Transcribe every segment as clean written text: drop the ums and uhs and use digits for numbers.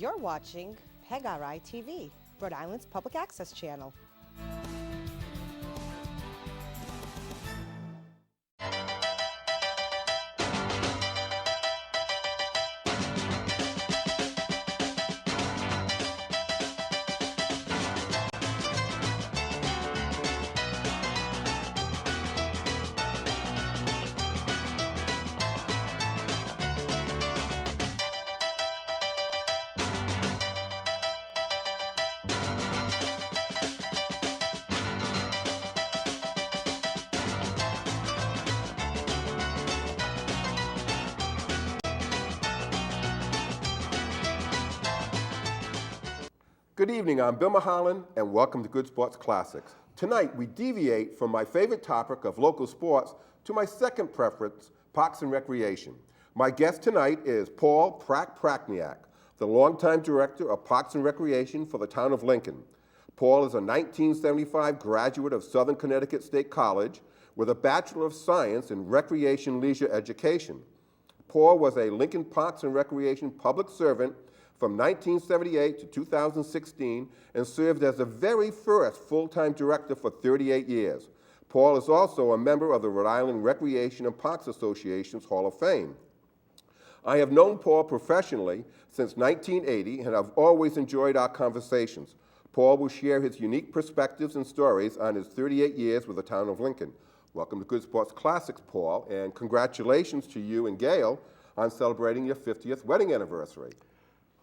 You're watching PEGRI TV, Rhode Island's public access channel. Good evening, I'm Bill Mulholland, and welcome to Good Sports Classics. Tonight, we deviate from my favorite topic of local sports to my second preference, parks and recreation. My guest tonight is Paul Prachniak, the longtime director of Parks and Recreation for the town of Lincoln. Paul is a 1975 graduate of Southern Connecticut State College with a Bachelor of Science in Recreation Leisure Education. Paul was a Lincoln Parks and Recreation public servant from 1978 to 2016 and served as the very first full-time director for 38 years. Paul is also a member of the Rhode Island Recreation and Parks Association's Hall of Fame. I have known Paul professionally since 1980 and have always enjoyed our conversations. Paul will share his unique perspectives and stories on his 38 years with the town of Lincoln. Welcome to Good Sports Classics, Paul, and congratulations to you and Gail on celebrating your 50th wedding anniversary.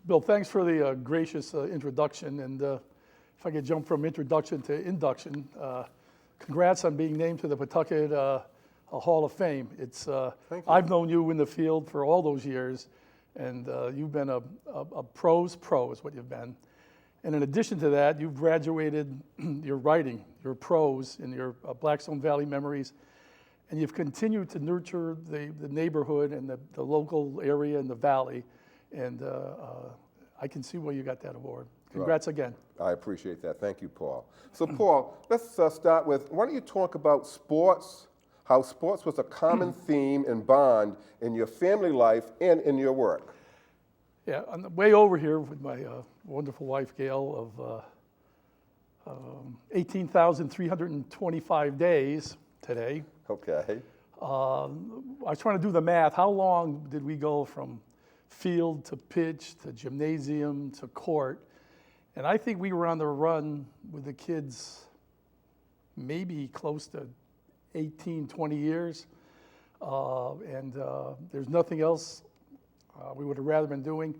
Bill, thanks for the gracious introduction, and if I could jump from introduction to induction, congrats on being named to the Pawtucket Hall of Fame. I've known you in the field for all those years, and you've been a pro's pro is what you've been. And in addition to that, you've graduated your writing, your prose, in your Blackstone Valley Memories, and you've continued to nurture the neighborhood and the local area and the valley. And I can see why you got that award. Congrats again. I appreciate that. Thank you, Paul. So, Paul, let's start with, why don't you talk about sports, how sports was a common theme and bond in your family life and in your work? Yeah, on the way over here with my wonderful wife, Gail, of 18,325 days today. Okay. I was trying to do the math. How long did we go from field to pitch to gymnasium to court? And I think we were on the run with the kids maybe close to 18, 20 years. There's nothing else we would have rather been doing.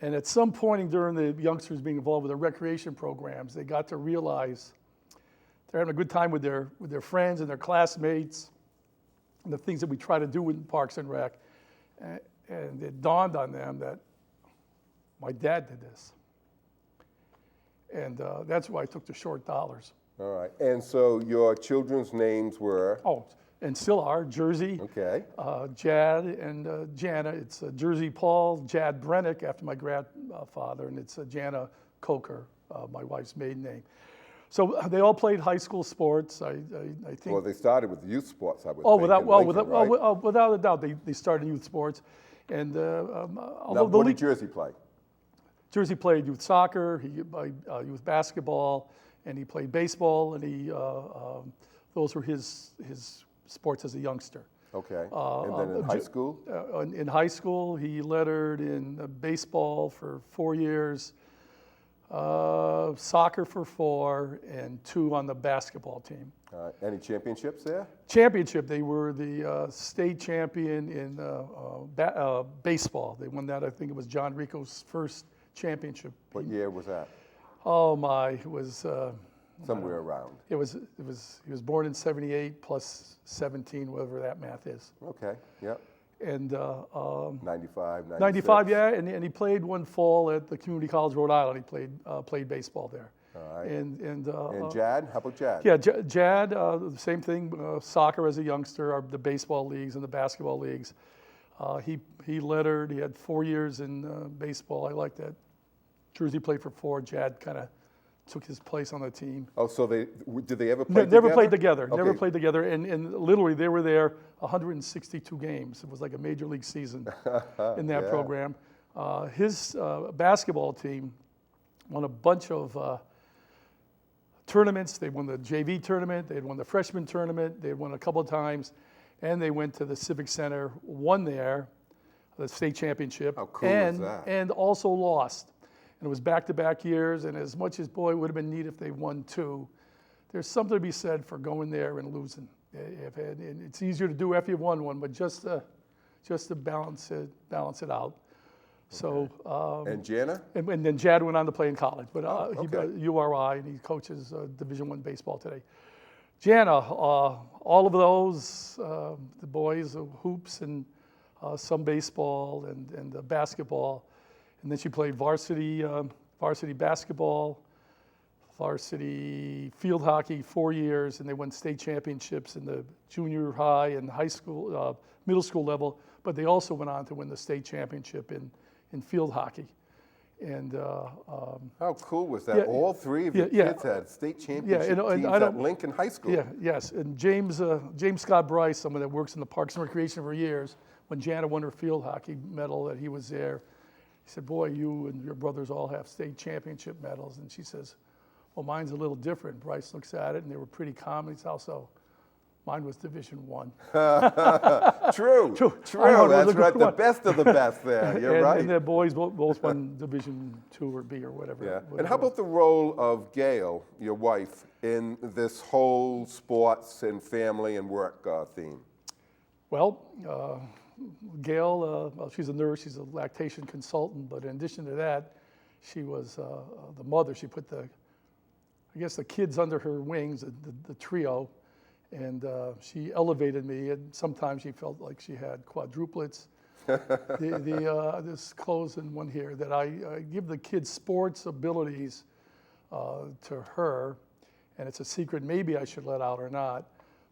And at some point during the youngsters being involved with the recreation programs, they got to realize they're having a good time with their friends and their classmates and the things that we try to do in Parks and Rec. And it dawned on them that my dad did this. And that's why I took the short dollars. All right. And so your children's names were? Oh, and still are, Jersey, okay. Jad and Jana. It's Jersey Paul, Jad Brennick after my grandfather, and it's Jana Coker, my wife's maiden name. So they all played high school sports. I think. Well, they started with youth sports, I would think. Without a doubt, they started youth sports. And now, what did Jersey play? Jersey played youth soccer, he played youth basketball, and he played baseball, and those were his sports as a youngster. Okay. And then in high school? In high school, he lettered in baseball for 4 years, soccer for 4, and 2 on the basketball team. Any championships there? Championship. They were the state champion in baseball. They won that. I think it was John Rico's first championship. What year was that? Oh my! It was somewhere around. He was born in '78 plus 17, whatever that math is. Okay. Yep. And 95, 96. 95, yeah. And he played one fall at the Community College, Rhode Island. He played baseball there. All right. And Jad? How about Jad? Yeah, Jad, the same thing, soccer as a youngster, the baseball leagues and the basketball leagues. He lettered, he had 4 years in baseball. I like that. Jersey played for 4, Jad kind of took his place on the team. Oh, so did they ever play together? Never played together, okay. Never played together. And literally they were there 162 games. It was like a major league season in that program. His basketball team won a bunch of tournaments. They won the JV tournament, they had won the freshman tournament, they had won a couple of times, and they went to the Civic Center, won there, the state championship. How cool is that? And also lost. And it was back-to-back years, and as much as, boy, it would have been neat if they won two, there's something to be said for going there and losing. And it's easier to do after you've won one, but just to balance it out. So and Jana? And then Jad went on to play in college, but he okay. URI, and he coaches Division I baseball today. Jana, all of those, the boys, hoops and some baseball and basketball, and then she played varsity basketball, varsity field hockey 4 years, and they won state championships in the junior high and high school, middle school level, but they also went on to win the state championship in field hockey. And how cool was that? Yeah, All three of your kids had state championship teams at Lincoln High School. Yes, and James Scott Bryce, someone that works in the Parks and Recreation for years, when Jana won her field hockey medal, that he was there. He said, "Boy, you and your brothers all have state championship medals." And she says, "Well, mine's a little different." Bryce looks at it, and they were pretty calm. He's also, mine was Division I. True. That's right. The best of the best there. You're right. And their boys both won Division II or B or whatever. Yeah. Whatever. And how about the role of Gail, your wife, in this whole sports and family and work theme? Well, Gail, well, she's a nurse, she's a lactation consultant, but in addition to that, she was the mother. She put the kids under her wings, the trio, and she elevated me, and sometimes she felt like she had quadruplets. This close in one here, that I give the kids sports abilities to her, and it's a secret maybe I should let out or not.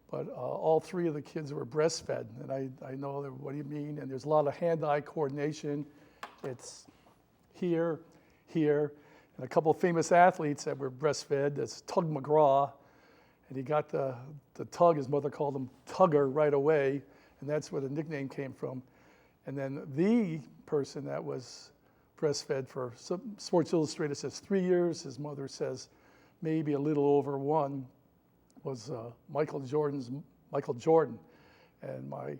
But all three of the kids were breastfed, and I know that, what do you mean? And there's a lot of hand-eye coordination. It's here, and a couple of famous athletes that were breastfed. That's Tug McGraw, and he got the Tug, his mother called him Tugger right away, and that's where the nickname came from. And then the person that was breastfed for Sports Illustrated says 3 years, his mother says maybe a little over one, was Michael Jordan, and my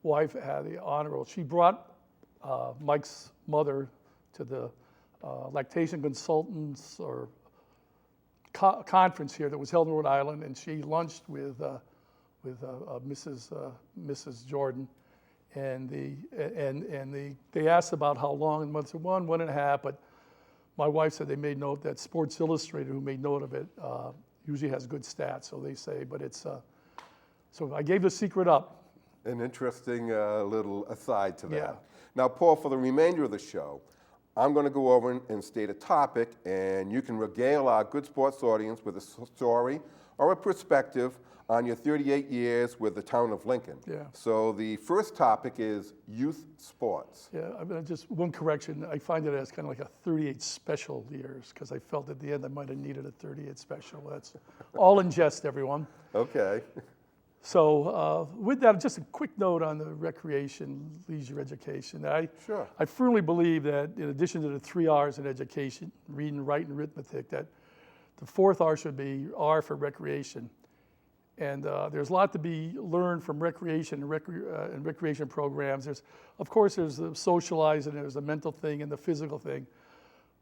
wife had the honor. She brought Mike's mother to the lactation consultants or conference here that was held in Rhode Island, and she lunched with Mrs. Jordan, and they asked about how long, and mother said 1.5, but my wife said they made note that Sports Illustrated, who made note of it, usually has good stats, so they say, but it's, so I gave the secret up. An interesting little aside to that. Yeah. Now, Paul, for the remainder of the show, I'm going to go over and state a topic, and you can regale our Good Sports audience with a story or a perspective on your 38 years with the town of Lincoln. Yeah. So the first topic is youth sports. Yeah, I mean, just one correction. I find it as kind of like a 38 special years, because I felt at the end I might have needed a 38 special. That's all in jest, everyone. Okay. So with that, just a quick note on the recreation, leisure education. Sure. I firmly believe that in addition to the 3 R's in education, reading, writing, arithmetic, that the fourth R should be R for recreation. And there's a lot to be learned from recreation and recreation programs. Of course, there's the socializing, there's the mental thing and the physical thing.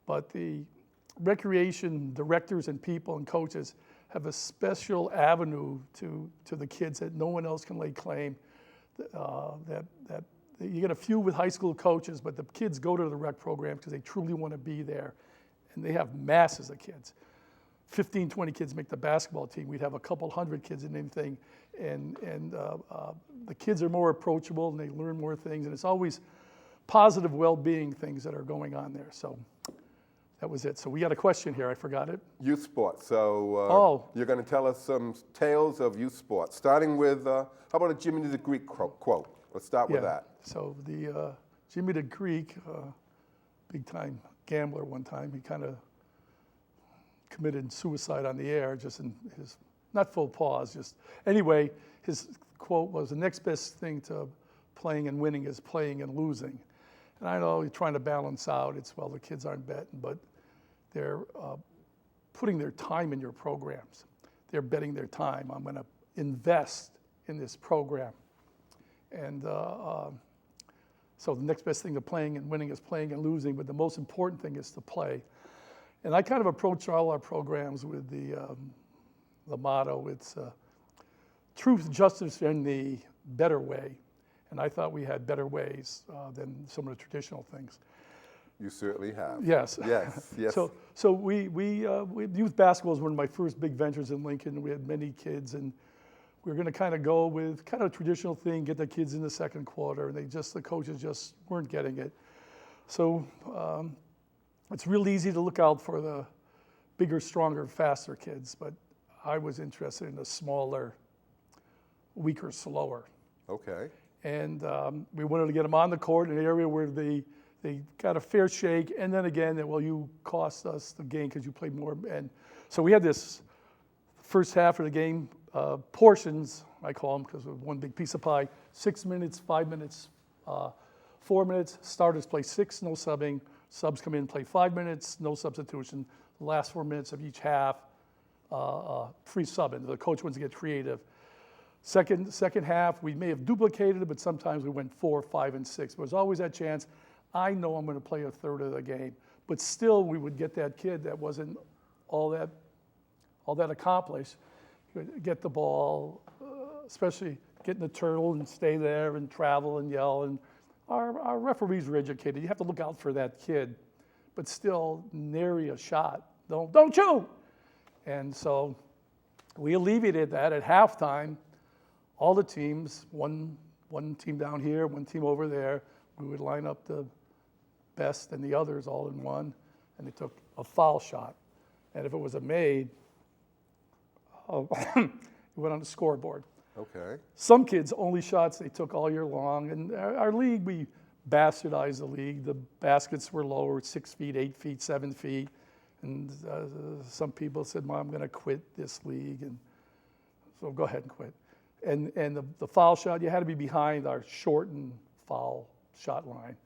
But the recreation directors and people and coaches have a special avenue to the kids that no one else can lay claim. That you get a few with high school coaches, but the kids go to the rec program because they truly want to be there. And they have masses of kids. 15, 20 kids make the basketball team. We'd have a couple hundred kids in anything. And the kids are more approachable and they learn more things. And it's always positive well-being things that are going on there. So that was it. So we got a question here. I forgot it. Youth sports. So you're going to tell us some tales of youth sports, starting with, how about a Jimmy the Greek quote? Let's start with that. So the Jimmy the Greek, big-time gambler one time, he kind of committed suicide on the air, just in his, not faux pas, just, anyway, his quote was, the next best thing to playing and winning is playing and losing. And I know you're trying to balance out, it's, well, the kids aren't betting, but they're putting their time in your programs. They're betting their time. I'm going to invest in this program. And so the next best thing to playing and winning is playing and losing, but the most important thing is to play. And I kind of approach all our programs with the motto, it's truth, justice, and the better way. And I thought we had better ways than some of the traditional things. You certainly have. Yes. Yes, yes. So youth basketball was one of my first big ventures in Lincoln. We had many kids, and we were going to kind of go with kind of a traditional thing, get the kids in the second quarter, and the coaches just weren't getting it. So it's real easy to look out for the bigger, stronger, faster kids, but I was interested in the smaller, weaker, slower. Okay. And we wanted to get them on the court in an area where they got a fair shake, and then again, that, well, you cost us the game because you played more. And so we had this first half of the game, portions, I call them, because it was one big piece of pie, 6 minutes, 5 minutes, 4 minutes, starters play 6, no subbing, subs come in, play 5 minutes, no substitution, the last 4 minutes of each half, free subbing. The coach wants to get creative. Second half, we may have duplicated it, but sometimes we went 4, 5, and 6. There's always that chance. I know I'm going to play a third of the game, but still we would get that kid that wasn't all that accomplished, get the ball, especially get in the turtle and stay there and travel and yell. And our referees were educated. You have to look out for that kid, but still nary a shot. Don't shoot. And so we alleviated that at halftime. All the teams, one team down here, one team over there, we would line up the best and the others all in one, and they took a foul shot. And if it was a made, it went on the scoreboard. Okay. Some kids, only shots they took all year long. And our league, we bastardized the league. The baskets were lower, 6 feet, 8 feet, 7 feet. And some people said, Mom, I'm going to quit this league. And so go ahead and quit. And the foul shot, you had to be behind our shortened foul shot line.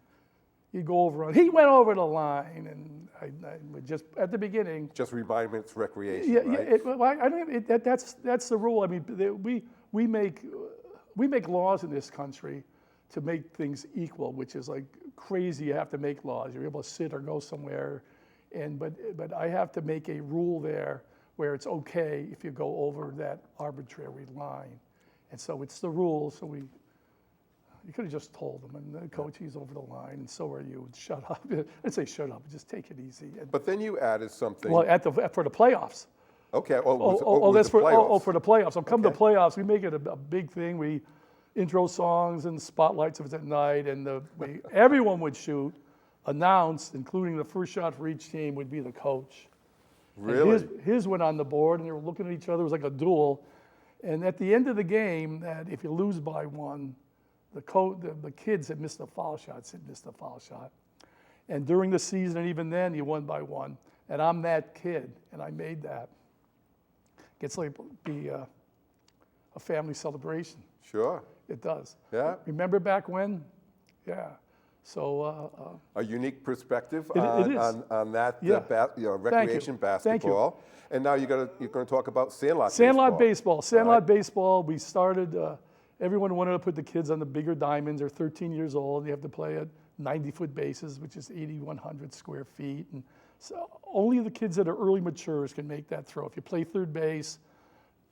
You go over, he went over the line, and I would just, at the beginning. Just remind me it's recreation, right? That's the rule. I mean, we make laws in this country to make things equal, which is like crazy. You have to make laws. You're able to sit or go somewhere, but I have to make a rule there where it's okay if you go over that arbitrary line. And so it's the rule, so you could have just told them, and the coach, he's over the line, and so are you, and shut up. I'd say shut up, just take it easy. But then you added something. Well, for the playoffs. Okay, for the playoffs. So come to playoffs, we make it a big thing. We intro songs and spotlights if it's at night, and everyone would shoot, announce, including the first shot for each team would be the coach. Really? His went on the board, and they were looking at each other. It was like a duel. And at the end of the game, that if you lose by one, the kids that missed the foul shots had missed the foul shot. And during the season, and even then, you won by one. And I'm that kid, and I made that. It's like be a family celebration. Sure. It does. Yeah. Remember back when? Yeah. So a unique perspective it is. on that Yeah. recreation basketball. Thank you. And now you're going to talk about Sandlot baseball. Sandlot baseball. We started. Everyone wanted to put the kids on the bigger diamonds. They're 13 years old. You have to play at 90-foot bases, which is 8,100 square feet. And so only the kids that are early matures can make that throw. If you play third base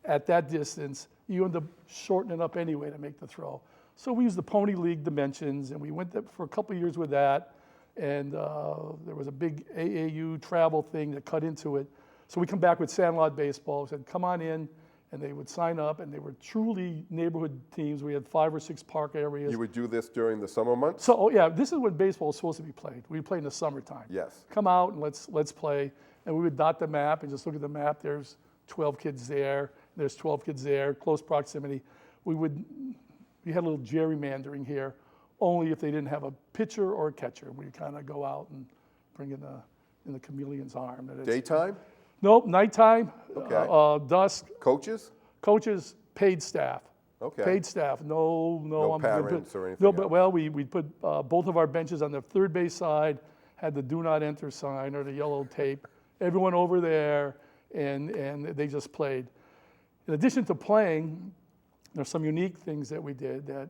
at that distance, you end up shortening up anyway to make the throw. So we used the Pony League dimensions, and we went there for a couple of years with that. And there was a big AAU travel thing that cut into it. So we come back with Sandlot baseball. We said, come on in. And they would sign up, and they were truly neighborhood teams. We had 5 or 6 park areas. You would do this during the summer months? So, this is when baseball is supposed to be played. We play in the summertime. Yes. Come out and let's play. And we would dot the map and just look at the map. There's 12 kids there. There's 12 kids there, close proximity. We had a little gerrymandering here, only if they didn't have a pitcher or a catcher. We'd kind of go out and bring in the chameleon's arm. Daytime? Nope, nighttime, Okay. dusk. Coaches? Coaches, paid staff. Okay. Paid staff. No, No parents or anything No, but else. well, we put both of our benches on the third base side, had the do not enter sign or the yellow tape. Everyone over there, and they just played. In addition to playing, there's some unique things that we did that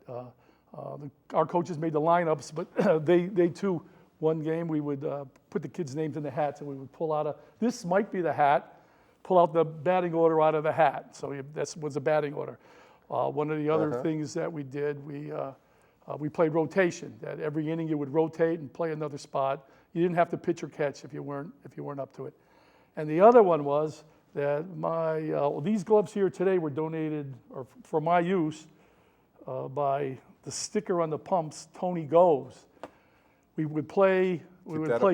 our coaches made the lineups, but they too, one game we would put the kids' names in the hats and we would pull out this might be the hat, pull out the batting order out of the hat. So that was a batting order. One of the other things that we did, we played rotation. That every inning you would rotate and play another spot. You didn't have to pitch or catch if you weren't up to it. And the other one was that these gloves here today were donated or for my use by the sticker on the pumps, Tony Goes. We would play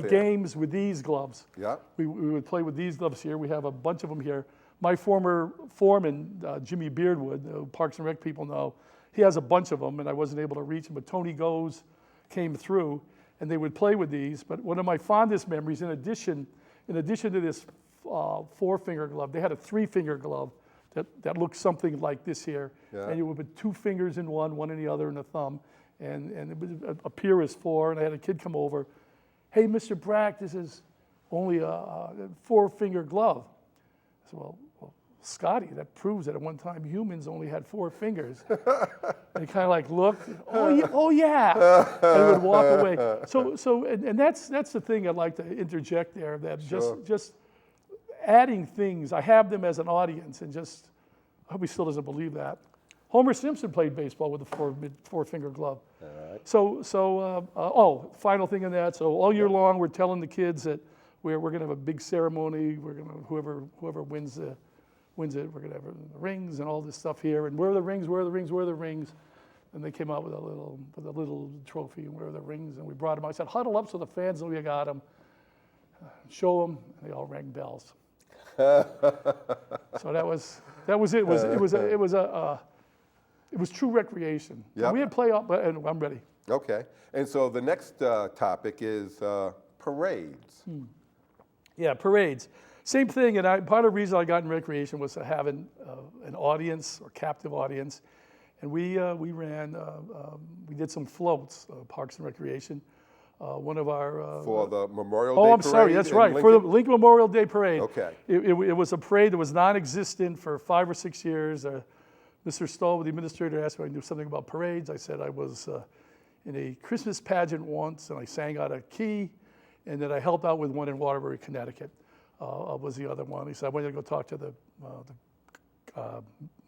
games with these gloves. Yeah. We would play with these gloves here. We have a bunch of them here. My former foreman, Jimmy Beardwood, Parks and Rec people know, he has a bunch of them, and I wasn't able to reach him, but Tony Goes came through, and they would play with these. But one of my fondest memories, in addition to this four-finger glove, they had a three-finger glove that looked something like this here. Yeah. And you would put two fingers in one in the other, and a thumb, and it would appear as four, and I had a kid come over, "Hey, Mr. Prack, this is only a four-finger glove." I said, well, Scotty, that proves that at one time humans only had four fingers. And he kind of like looked, oh yeah, and would walk away. And that's the thing I'd like to interject there, that just adding things. I have them as an audience, and just, I hope he still doesn't believe that. Homer Simpson played baseball with a four-finger glove. All right. Final thing on that. So all year long, we're telling the kids that we're going to have a big ceremony. We're going to whoever wins it, we're going to have the rings and all this stuff here. And where are the rings? Where are the rings? Where are the rings? And they came out with a little trophy. And where are the rings? And we brought them. I said, huddle up so the fans know you got them. Show them. And they all rang bells. So that was it. It was true recreation. Yep. We had playoff, and I'm ready. Okay. And so the next topic is parades. Yeah, parades. Same thing, and part of the reason I got in recreation was to have an audience or captive audience, and we did some floats, Parks and Recreation. One of our For the Memorial Day Parade. Oh, I'm sorry, that's right. Lincoln? For the Lincoln Memorial Day Parade. Okay. It was a parade that was non-existent for 5 or 6 years. Mr. Stoll, the administrator, asked me if I knew something about parades. I said I was in a Christmas pageant once, and I sang out of key, and then I helped out with one in Waterbury, Connecticut. Was the other one. He said, I want you to go talk to the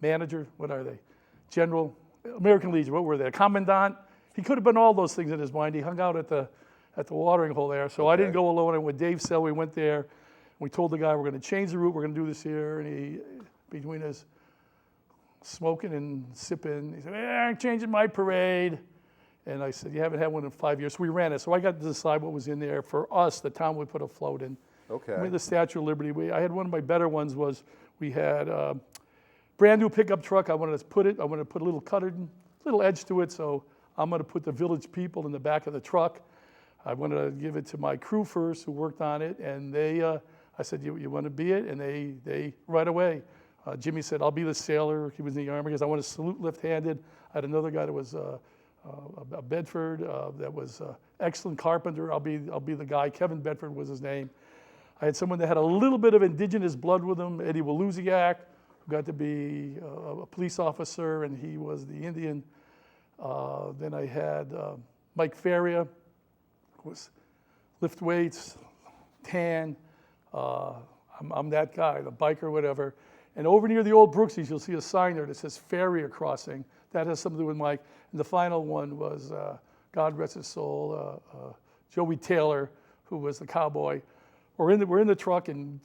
manager. What are they? General, American Legion. What were they? Commandant. He could have been all those things in his mind. He hung out at the watering hole there. So I didn't go alone. And with Dave Sell, we went there. And we told the guy, we're going to change the route. We're going to do this here. And he, between us smoking and sipping, he said, I'm changing my parade. And I said, you haven't had one in 5 years. So we ran it. So I got to decide what was in there. For us, the town would put a float in. Okay. We had the Statue of Liberty. I had one of my better ones was we had a brand new pickup truck. I wanted to put a little edge to it. So I'm going to put the village people in the back of the truck. I wanted to give it to my crew first who worked on it. And I said, you want to be it? And they right away. Jimmy said, I'll be the sailor. He was in the Army because I want to salute left-handed. I had another guy that was a Bedford that was excellent carpenter. I'll be the guy. Kevin Bedford was his name. I had someone that had a little bit of indigenous blood with him, Eddie Waluziak, who got to be a police officer, and he was the Indian. Then I had Mike Faria, who was lift weights, tan. I'm that guy, the biker, whatever. And over near the old Brooksies, you'll see a sign there that says Faria Crossing. That has something to do with Mike. And the final one was, God rest his soul, Joey Taylor, who was the cowboy. We're in the truck, and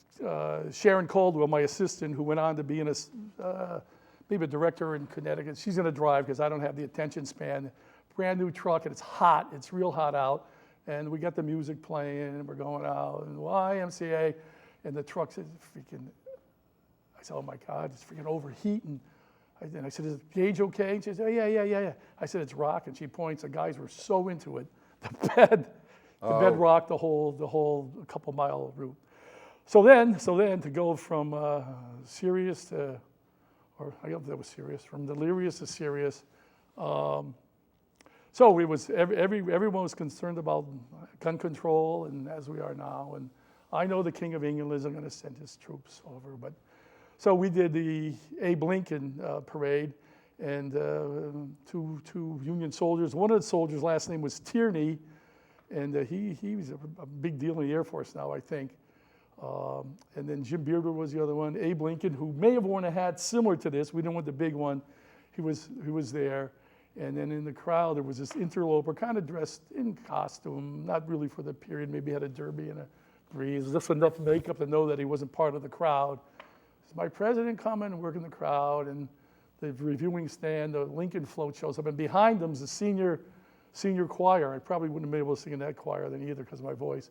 Sharon Caldwell, my assistant, who went on to be maybe a director in Connecticut, she's going to drive because I don't have the attention span. Brand new truck, and it's hot. It's real hot out. And we got the music playing, and we're going out, and YMCA, and the truck's freaking, I said, oh my God, it's freaking overheating. And I said, is the gauge okay? And she said, oh, yeah. I said, it's rock, and she points. The guys were so into it. The bed rocked the whole couple-mile route. So then to go from serious to, or I guess that was serious, from delirious to serious. So it was everyone was concerned about gun control, and as we are now. And I know the King of England isn't going to send his troops over, but so we did the Abe Lincoln parade, and two Union soldiers. One of the soldiers' last name was Tierney, and he was a big deal in the Air Force now, I think. And then Jim Beardwood was the other one. Abe Lincoln, who may have worn a hat similar to this. We didn't want the big one. He was there. And then in the crowd, there was this interloper, kind of dressed in costume, not really for the period. Maybe had a derby and a breeze, just enough makeup to know that he wasn't part of the crowd. Is my president coming? Working the crowd, and the reviewing stand, the Lincoln float shows up, and behind them is the senior choir. I probably wouldn't have been able to sing in that choir then either because of my voice.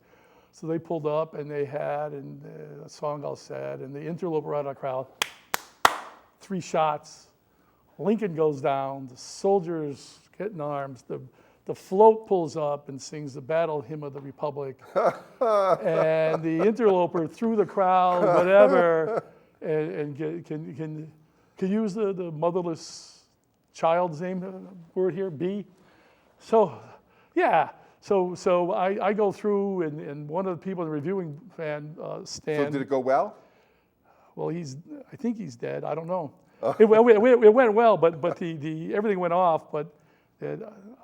So they pulled up, and they had a song all said, and the interloper out of the crowd, 3 shots. Lincoln goes down, the soldiers get in arms, the float pulls up and sings the battle hymn of the Republic. And the interloper through the crowd, whatever, and can use the motherless child's name word here, B. So, yeah. So I go through, and one of the people in the reviewing stand. So did it go well? Well, I think he's dead. I don't know. It went well, but the everything went off. But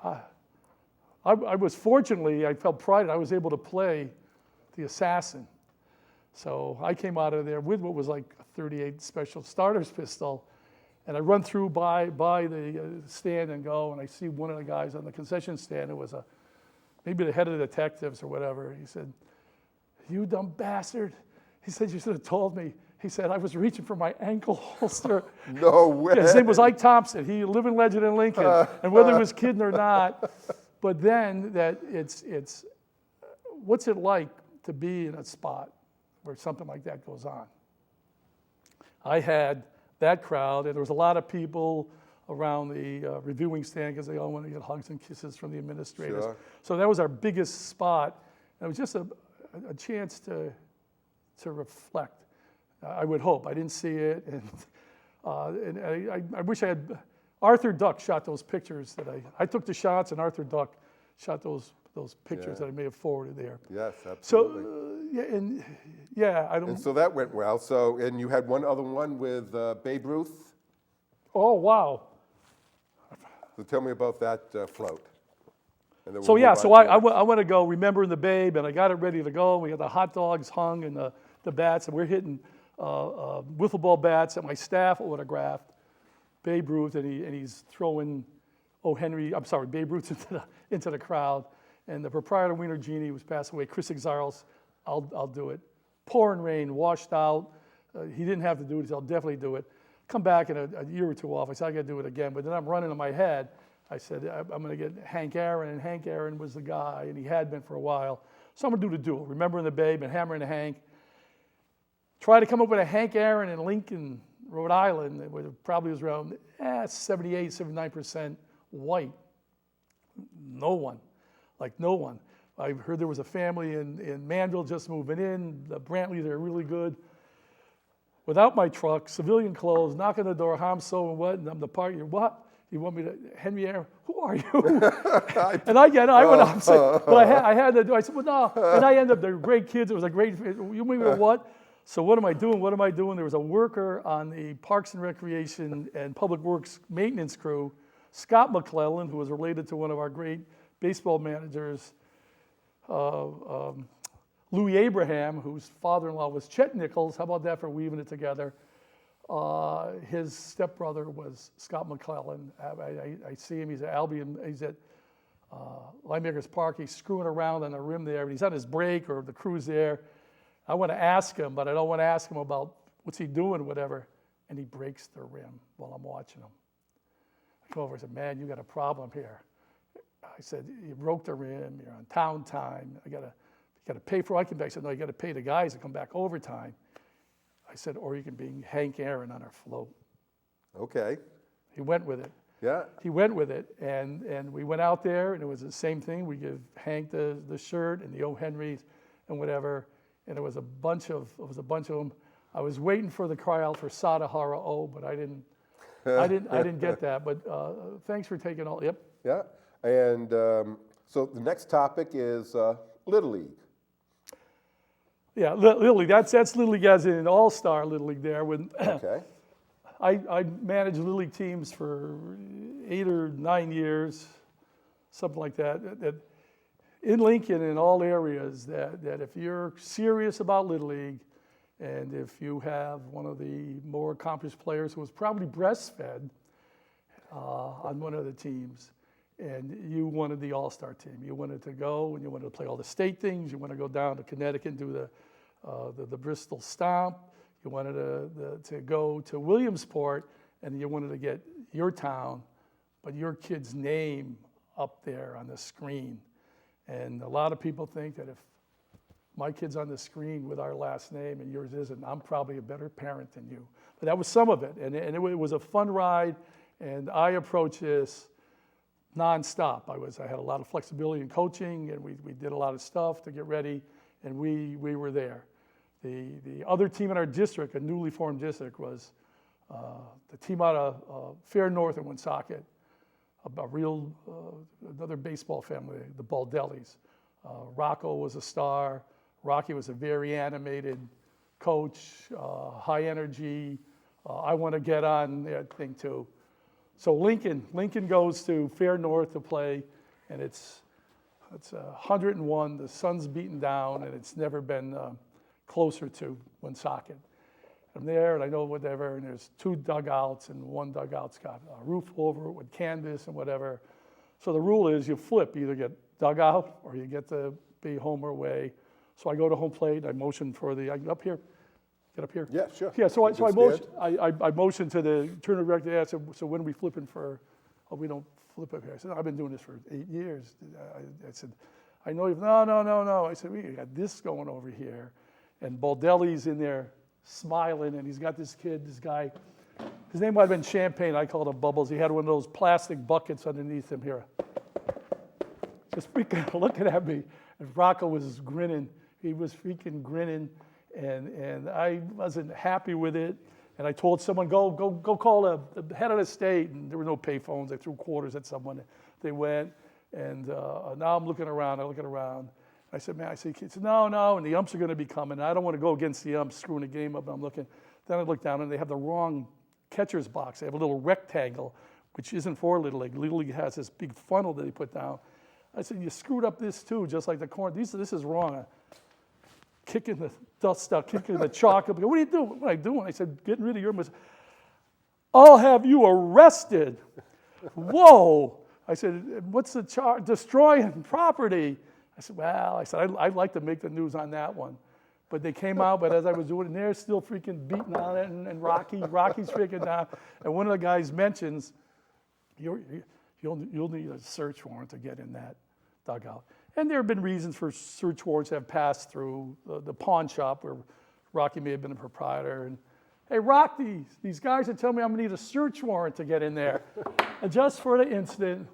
I was fortunately, I felt pride. I was able to play the assassin. So I came out of there with what was like a .38 Special Starter's pistol, and I run through by the stand and go, and I see one of the guys on the concession stand. It was maybe the head of the detectives or whatever. He said, "You dumb bastard." He said, "You should have told me." He said, "I was reaching for my ankle holster." No way. Yeah, his name was Ike Thompson. He a living legend in Lincoln. And whether he was kidding or not, but then that it's what's it like to be in a spot where something like that goes on? I had that crowd, and there was a lot of people around the reviewing stand because they all want to get hugs and kisses from the administrators. Sure. So that was our biggest spot. And it was just a chance to reflect. I would hope. I didn't see it, and I wish I had. Arthur Duck shot those pictures that I took the shots, and Arthur Duck shot those pictures that I may have forwarded there. Yes, absolutely. So I don't. And so that went well. So and you had one other one with Babe Ruth. Oh wow. So tell me about that float. And then So we'll yeah, move so on to I want to go remembering the Babe, and I got it ready to go. We got the hot dogs hung and the bats, and we're hitting wiffle ball bats that my staff autographed. Babe Ruth, and he's throwing Babe Ruth into the crowd. And the proprietor, Wiener Genie, who's passed away, Chris Exarles, I'll do it. Pouring rain, washed out. He didn't have to do it. He said, "I'll definitely do it." Come back in a year or two off. I said, "I got to do it again." But then I'm running in my head. I said, "I'm going to get Hank Aaron," and Hank Aaron was the guy, and he had been for a while. So I'm going to do the duel, remembering the Babe and hammering the Hank. Try to come up with a Hank Aaron in Lincoln, Rhode Island. It probably was around 78, 79% white. No one. I heard there was a family in Manville just moving in. The Brantleys are really good. Without my truck, civilian clothes, knock on the door, "Hi, I'm so and what?" And I'm the partner. "What? You want me to, Henry Aaron, who are you?" And I get it. I went up, but I had to do. I said, "Well, no." And I ended up, they're great kids. It was a great, you mean what? So what am I doing? There was a worker on the Parks and Recreation and Public Works maintenance crew, Scott McClellan, who was related to one of our great baseball managers, Louis Abraham, whose father-in-law was Chet Nichols. How about that for weaving it together? His stepbrother was Scott McClellan. I see him. He's at Albion. He's at Linemakers Park. He's screwing around on the rim there, and he's on his break, or the crew's there. I want to ask him, but I don't want to ask him about what's he doing, whatever. And he breaks the rim while I'm watching him. I come over and said, "Man, you got a problem here." I said, "You broke the rim. You're on town time. You got to pay for it." I came back. I said, "No, you got to pay the guys to come back overtime." I said, "Or you can be Hank Aaron on our float." Okay. He went with it. Yeah. He went with it, and we went out there, and it was the same thing. We give Hank the shirt and the O. Henrys and whatever. And it was a bunch of them. I was waiting for the cry out for Sadahara O, but I didn't I didn't get that, but thanks for taking all. Yep. Yeah, and so the next topic is Little League. Yeah, Little League. That's Little League as in an all-star Little League there. When Okay. I managed Little League teams for 8 or 9 years, something like that. In Lincoln, in all areas, that if you're serious about Little League, and if you have one of the more accomplished players who was probably breastfed on one of the teams, and you wanted the all-star team, you wanted to go and you wanted to play all the state things, you want to go down to Connecticut and do the Bristol Stomp, you wanted to go to Williamsport, and you wanted to get your town, but your kid's name up there on the screen. And a lot of people think that if my kid's on the screen with our last name and yours isn't, I'm probably a better parent than you. But that was some of it, and it was a fun ride, and I approached this nonstop. I had a lot of flexibility in coaching, and we did a lot of stuff to get ready, and we were there. The other team in our district, a newly formed district, was the team out of Fair North in Woonsocket, another baseball family, the Baldellis. Rocco was a star. Rocky was a very animated coach, high energy. I want to get on that thing too. So Lincoln goes to Fair North to play, and it's 101. The sun's beaten down, and it's never been closer to Woonsocket. I'm there, and I know whatever, and there's 2 dugouts, and one dugout's got a roof over it with canvas and whatever. So the rule is you flip, you either get dugout or you get to be home or away. So I go to home plate, I motion for I get up here. Yeah, sure. Yeah, so I motioned to the tournament director. I said, so when are we flipping for? Oh, we don't flip up here. I said, I've been doing this for 8 years. I said, I know you've, no. I said, we got this going over here. And Baldelli's in there smiling, and he's got this guy, his name might have been Champagne, I called him Bubbles. He had one of those plastic buckets underneath him here. Just freaking looking at me. And Rocco was grinning. He was freaking grinning. And I wasn't happy with it. And I told someone, go call the head of the state. And there were no pay phones. I threw quarters at someone. They went. And now I'm looking around. I said, man, he said, no. And the umps are going to be coming. I don't want to go against the umps, screwing the game up. And I'm looking. Then I look down, and they have the wrong catcher's box. They have a little rectangle, which isn't for Little League. Little League has this big funnel that they put down. I said, you screwed up this too, just like the corner. This is wrong. Kicking the dust out, kicking the chalk up. What are you doing? What am I doing? I said, getting rid of your mistake. I'll have you arrested. Whoa. I said, what's the charge? Destroying property. I said, well, I'd like to make the news on that one. But they came out, but as I was doing it, they're still freaking beating on it, and Rocky's freaking down. And one of the guys mentions, you'll need a search warrant to get in that dugout. And there have been reasons for search warrants that have passed through the pawn shop where Rocky may have been a proprietor. And, hey, Rock, these guys are telling me I'm going to need a search warrant to get in there. And just for the incident,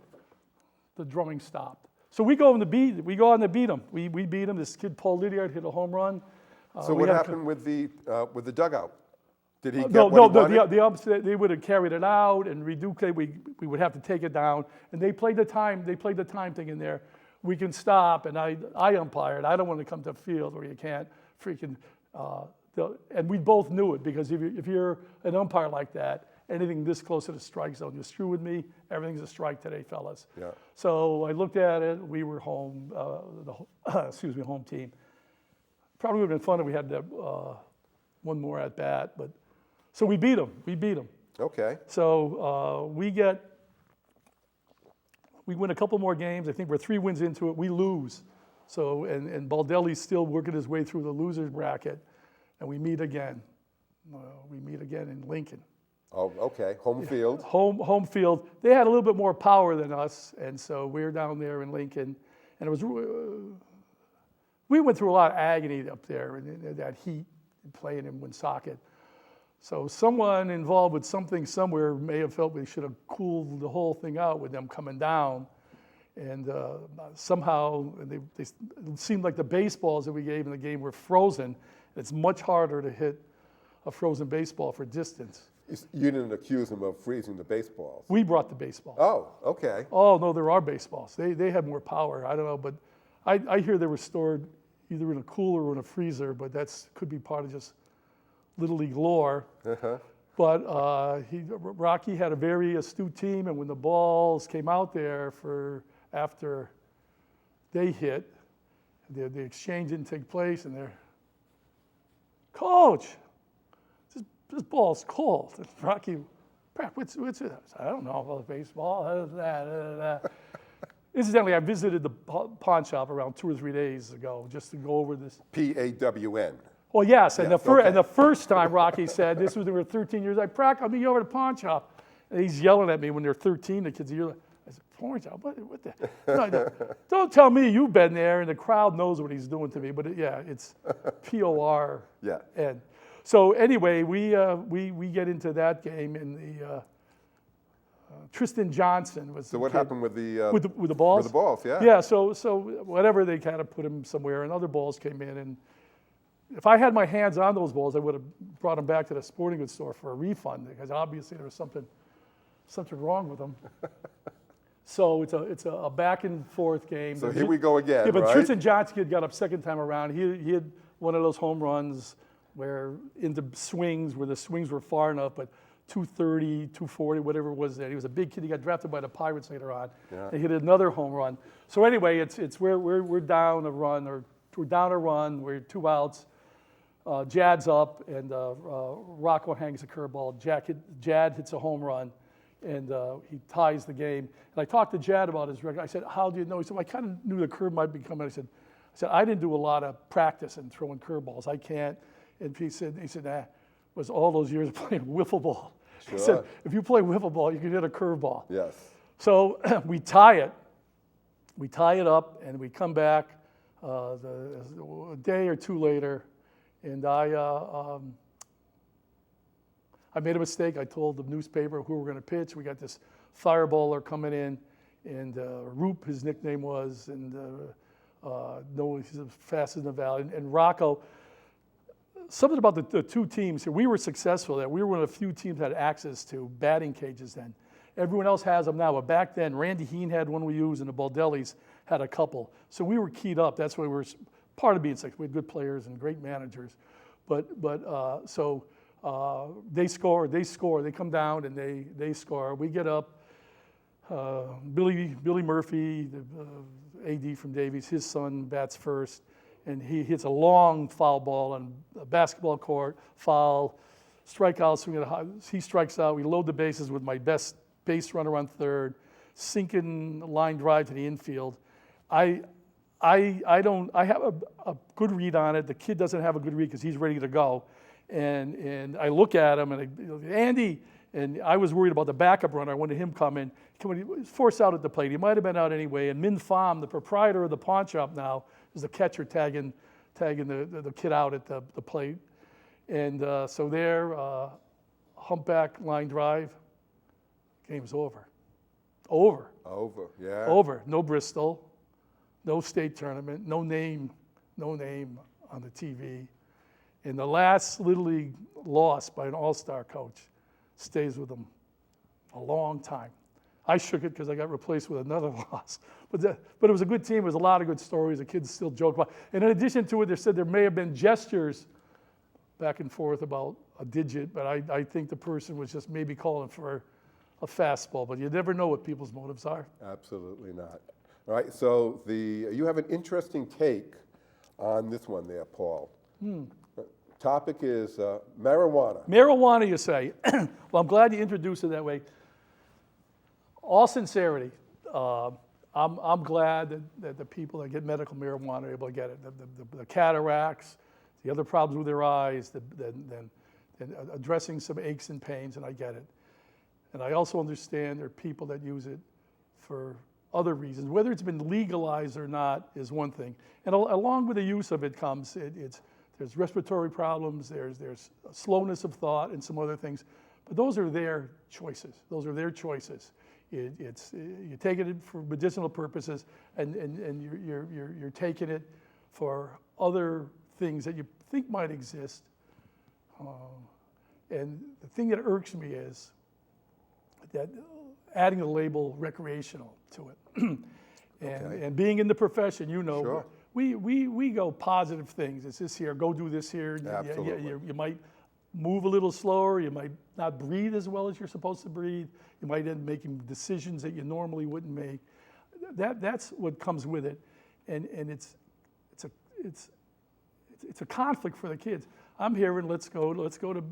the drumming stopped. So we go on to beat them. We beat them. This kid, Paul Lydiard, hit a home run. So what happened with the dugout? Did he get no, what he wanted? the umps, they would have carried it out and reduce. We would have to take it down. And they played the time thing in there. We can stop, and I umpired. I don't want to come to the field where you can't freaking. And we both knew it, because if you're an umpire like that, anything this close to the strike zone, you screw with me, everything's a strike today, fellas. Yeah. So I looked at it. We were home. Home team. Probably would have been fun if we had that one more at bat, but so we beat them. Okay. So we win a couple more games. I think we're 3 wins into it. We lose. So and Baldelli's still working his way through the losers bracket, and we meet again. We meet again in Lincoln. Oh, okay. Home field. Home field. They had a little bit more power than us, and so we're down there in Lincoln, and it was. We went through a lot of agony up there in that heat, playing in Woonsocket. So someone involved with something somewhere may have felt we should have cooled the whole thing out with them coming down. And somehow it seemed like the baseballs that we gave in the game were frozen. It's much harder to hit a frozen baseball for distance. You didn't accuse him of freezing the baseballs. We brought the baseball. Oh, okay. Oh, no, there are baseballs. They have more power. I don't know, but I hear they were stored either in a cooler or in a freezer, but that's could be part of just Little League lore. Uh-huh. But Rocky had a very astute team, and when the balls came out there after they hit, the exchange didn't take place, and they're, Coach, this ball's cold. And Rocky, Prack, what's it? I said, I don't know about baseball. Incidentally, I visited the pawn shop around 2 or 3 days ago just to go over this. PAWN. Well, yes, and, Yes, and the first time Rocky said, this was, they were 13 years, I Prack, I'll meet you over at the pawn shop. And he's yelling at me when they're 13, the kids are yelling. I said, pawn shop, what the? No, don't tell me you've been there, and the crowd knows what he's doing to me, but it's PORN. Yeah. So anyway, we get into that game, and the Tristan Johnson was. So what happened with the with the balls? With the balls, yeah. Yeah. So whatever, they kind of put him somewhere, and other balls came in, and if I had my hands on those balls, I would have brought them back to the sporting goods store for a refund, because obviously there was something wrong with them. So it's a back and forth game. So here we go again. Yeah, but right? Tristan Johnson had got up second time around. He had one of those home runs where into swings, where the swings were far enough, but 230, 240, whatever it was there. He was a big kid. He got drafted by the Pirates later on. Yeah. He hit another home run. So anyway, it's where we're down a run, or we're down a run. We're 2 outs. Jad's up, and Rocco hangs a curveball. Jad hits a home run, and he ties the game. And I talked to Jad about his record. I said, how do you know? He said, well, I kind of knew the curve might be coming. I said, I didn't do a lot of practice in throwing curveballs. I can't. And he said, it was all those years playing wiffle ball. Sure. He said, if you play wiffle ball, you can hit a curveball. Yes. So we tie it. We tie it up, and we come back a day or two later, and I made a mistake. I told the newspaper who we were going to pitch. We got this fireballer coming in, and Roop, his nickname was, and he's the fastest in the valley. And Rocco, something about the two teams here, we were successful there. We were one of the few teams that had access to batting cages then. Everyone else has them now, but back then, Randy Heen had one we used, and the Baldellis had a couple. So we were keyed up. That's why we were part of being successful. We had good players and great managers. So they score, they come down, and they score. We get up. Billy Murphy, the AD from Davies, his son bats first, and he hits a long foul ball on a basketball court, foul, strikeout, swing at high. He strikes out. We load the bases with my best base runner on third, sinking line drive to the infield. I have a good read on it. The kid doesn't have a good read because he's ready to go. And I look at him, and Andy, and I was worried about the backup runner. I wanted him coming. He was forced out at the plate. He might have been out anyway. And Min Pham, the proprietor of the pawn shop now, is the catcher tagging the kid out at the plate. And so there, humpback line drive, game's over. Over, yeah. Over. No Bristol, no state tournament, no name on the TV. And the last Little League loss by an all-star coach stays with them a long time. I shook it because I got replaced with another loss. But it was a good team. There was a lot of good stories. The kids still joke about it. And in addition to it, they said there may have been gestures back and forth about a digit, but I think the person was just maybe calling for a fastball. But you never know what people's motives are. Absolutely not. All right, so you have an interesting take on this one there, Paul. Topic is marijuana. Marijuana, you say. Well, I'm glad you introduced it that way. All sincerity, I'm glad that the people that get medical marijuana are able to get it. The cataracts, the other problems with their eyes, then addressing some aches and pains, and I get it. And I also understand there are people that use it for other reasons. Whether it's been legalized or not is one thing. And along with the use of it comes, there's respiratory problems, there's slowness of thought, and some other things. But those are their choices. You're taking it for medicinal purposes, and you're taking it for other things that you think might exist. And the thing that irks me is that adding the label recreational to it. And being in the profession, you know, Sure. we go positive things. It's this here, go do this here. Absolutely. You might move a little slower. You might not breathe as well as you're supposed to breathe. You might end up making decisions that you normally wouldn't make. That's what comes with it, and it's a conflict for the kids. I'm hearing let's go to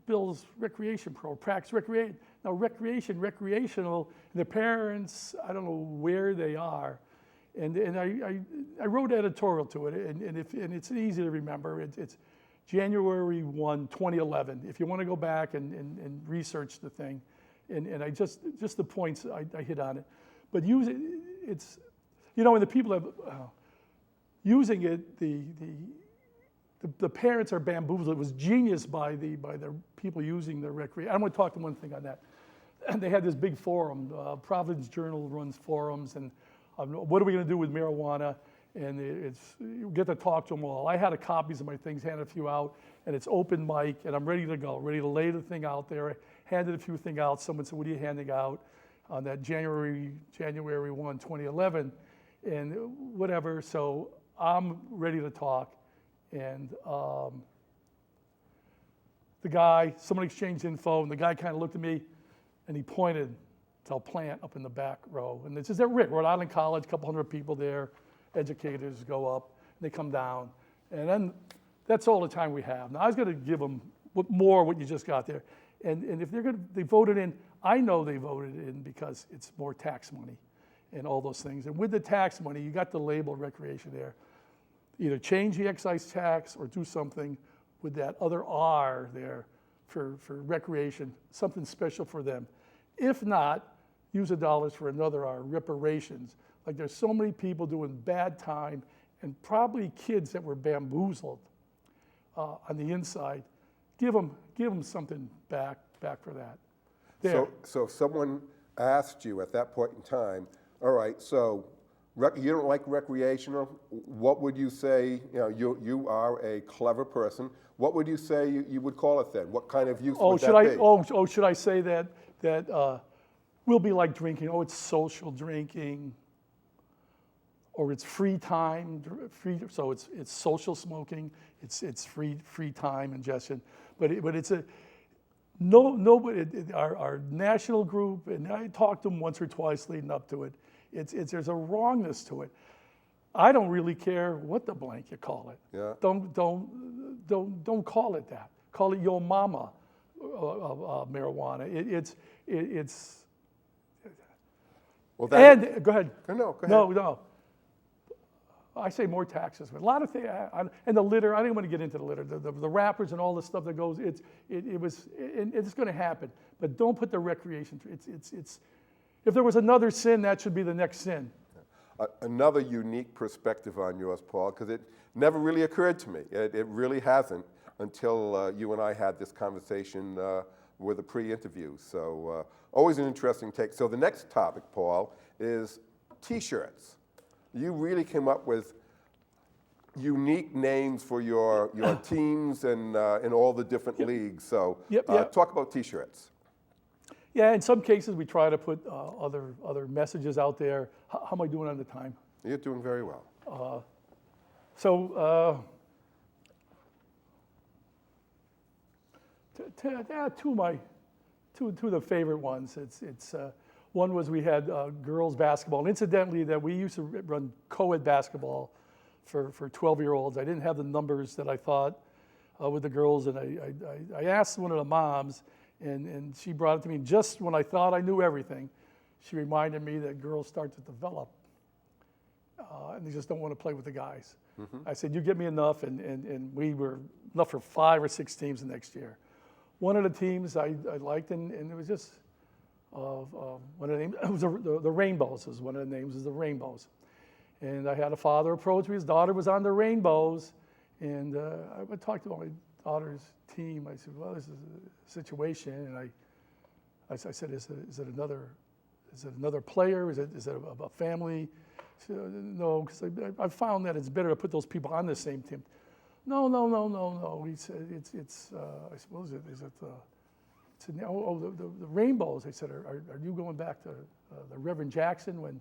Bill's recreation pro, Prack's recreation. Now recreational, the parents, I don't know where they are. And I wrote editorial to it, and it's easy to remember. It's January 1, 2011. If you want to go back and research the thing, and I just the points I hit on it. But it's, you know, when the people have using it, the parents are bamboozled. It was genius by the people using the recreation. I'm going to talk to one thing on that. And they had this big forum. Providence Journal runs forums, and what are we going to do with marijuana? And you get to talk to them all. I had copies of my things, handed a few out, and it's open mic, and I'm ready to go, ready to lay the thing out there. I handed a few things out. Someone said, "What are you handing out?" On that January 1, 2011, and whatever. So I'm ready to talk, and someone exchanged info, and the guy kind of looked at me, and he pointed to a plant up in the back row, and this is at Rhode Island College, a couple hundred people there, educators go up, and they come down, and then that's all the time we have. Now I was going to give them what you just got there, and if they voted in, I know they voted in because it's more tax money and all those things. And with the tax money, you got the label recreation there. Either change the excise tax or do something with that other R there for recreation, something special for them. If not, use the dollars for another R, reparations. Like there's so many people doing bad time and probably kids that were bamboozled on the inside. Give them something back for that. There. So if someone asked you at that point in time, all right, so you don't like recreational, what would you say? You know, you are a clever person. What would you say you would call it then? What kind of use would that be? Should I say that will be like drinking? Oh, it's social drinking, or it's free time, so it's social smoking. It's free time ingestion, but it's a. Nobody, our national group, and I talked to them once or twice leading up to it. There's a wrongness to it. I don't really care what the blank you call it. Yeah. Don't call it that. Call it Yo Mama marijuana. It's. Well, go ahead. go ahead. No. I say more taxes, but a lot of things, and the litter. I didn't want to get into the litter, the wrappers and all the stuff that goes. It's going to happen, but don't put the recreation. It's. If there was another sin, that should be the next sin. Another unique perspective on yours, Paul, because it never really occurred to me. It really hasn't until you and I had this conversation with a pre-interview. So always an interesting take. So the next topic, Paul, is T-shirts. You really came up with unique names for your teams and in all the different leagues. So talk about T-shirts. Yeah, in some cases we try to put other messages out there. How am I doing on the time? You're doing very well. Two of the favorite ones. One was we had girls basketball, and incidentally, that we used to run co-ed basketball for 12-year-olds. I didn't have the numbers that I thought with the girls, and I asked one of the moms, and she brought it to me just when I thought I knew everything. She reminded me that girls start to develop, and they just don't want to play with the guys. Mm-hmm. I said, you get me enough, and we were enough for 5 or 6 teams the next year. One of the teams I liked, and it was just one of the names, it was the Rainbows. Was one of the names was the Rainbows. And I had a father approach me. His daughter was on the Rainbows, and I would talk to my daughter's team. I said, well, this is a situation, and I said, is it another player? Is it a family? Said, no, because I found that it's better to put those people on the same team. No. He said, it's I suppose is it the rainbows. I said, are you going back to the Reverend Jackson when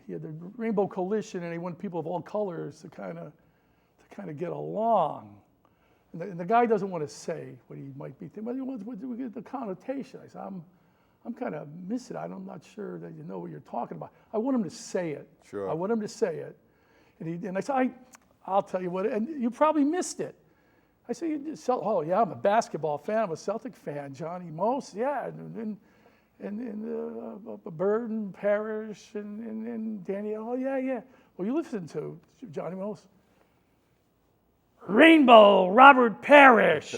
he had the Rainbow Coalition and he wanted people of all colors to kind of get along? And the guy doesn't want to say what he might be thinking, but he wants to get the connotation. I said, I'm kind of missing it. I'm not sure that you know what you're talking about. I want him to say it. Sure. I want him to say it. And I said, I'll tell you what, and you probably missed it. I said, oh yeah, I'm a basketball fan. I'm a Celtic fan. Johnny Most, yeah, and Bird and Parrish and Danielle. Oh yeah. Well, you listen to Johnny Most. Rainbow, Robert Parrish.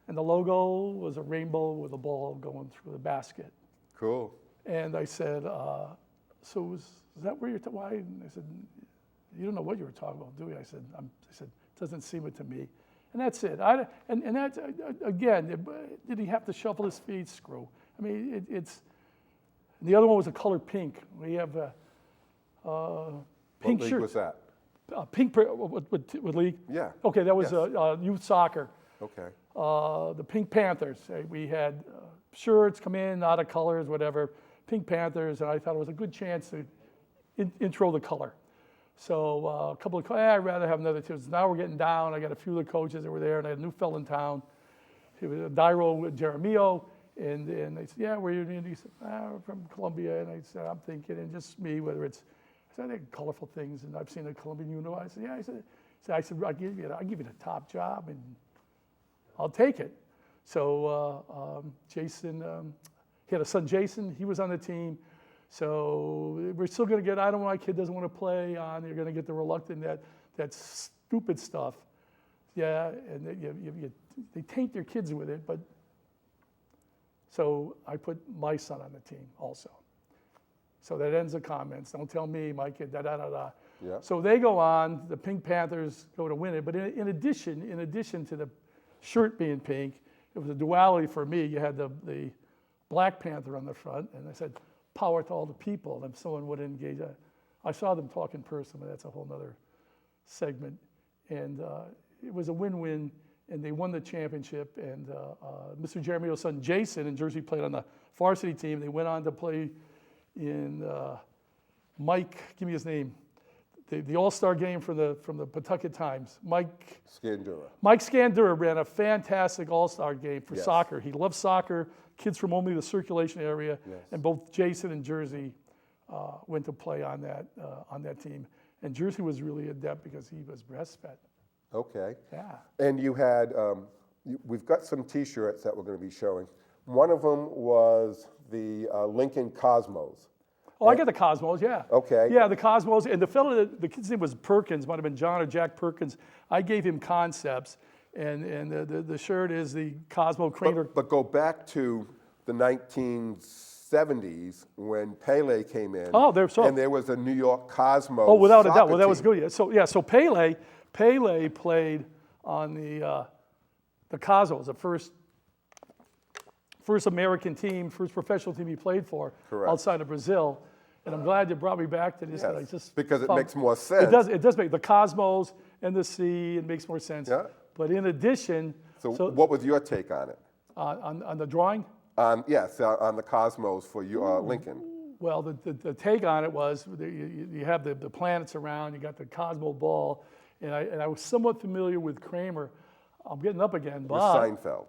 And the logo was a rainbow with a ball going through the basket. Cool. And I said, so is that where you're why? And I said, you don't know what you were talking about, do you? I said, it doesn't seem it to me. And that's it. And that's, again, did he have to shuffle his feet? Screw. I mean, it's, the other one was a color pink. We have a pink What league shirt. was that? Pink, with league? Yeah. Okay, that was Yes. Youth soccer. Okay. The Pink Panthers. We had shirts come in, out of colors, whatever. Pink Panthers, and I thought it was a good chance to intro the color. So a couple of, I'd rather have another team. Now we're getting down. I got a few of the coaches that were there, and I had a new fellow in town. He was a Dairo with Jeremio, and they said, yeah, where are you? And he said, we're from Columbia. And I said, I'm thinking, and just me, whether it's, I said, I think colorful things, and I've seen a Colombian uniform. I said, yeah. I said, I'll give you the top job, and I'll take it. So Jason, he had a son, Jason. He was on the team. So we're still going to get, I don't know, my kid doesn't want to play on. You're going to get the reluctant, that stupid stuff. Yeah, and they taint their kids with it. But so I put my son on the team also. So that ends the comments. Don't tell me, my kid, da-da-da-da. Yeah. So they go on, the Pink Panthers go to win it. But in addition to the shirt being pink, it was a duality for me. You had the Black Panther on the front, and I said, power to all the people. And if someone would engage, I saw them talk in person, but that's a whole nother segment. And it was a win-win, and they won the championship. And Mr. Jeremio's son, Jason, in Jersey, played on the varsity team. They went on to play in Mike, give me his name, the All-Star game from the Pawtucket Times. Mike Scandura ran a fantastic All-Star game for soccer. He loved soccer, kids from only the circulation area, and both Jason and Jersey went to play on that team. And Jersey was really adept because he was breastfed. Okay. Yeah. And you had, we've got some T-shirts that we're going to be showing. One of them was the Lincoln Cosmos. Oh, I got the Cosmos, yeah. Okay. Yeah, the Cosmos, and the fellow, the kid's name was Perkins, might have been John or Jack Perkins. I gave him concepts, and the shirt is the Cosmo Craner. But go back to the 1970s when Pele came in. Oh, and there was a New York Cosmos. Oh, without a doubt. Well, that team. was good. So Pele played on the Cosmos, the first American team, first professional team he played for. Correct. Outside of Brazil. And I'm glad you brought me back to this. Yes, because it makes more sense. It does make the Cosmos and the sea. It makes more sense. Yeah. But in addition, so what was your take on it? On the drawing? Yes, on the Cosmos for Lincoln. Well, the take on it was you have the planets around. You got the Cosmo ball, and I was somewhat familiar with Kramer. I'm getting up again, With Bob. Seinfeld.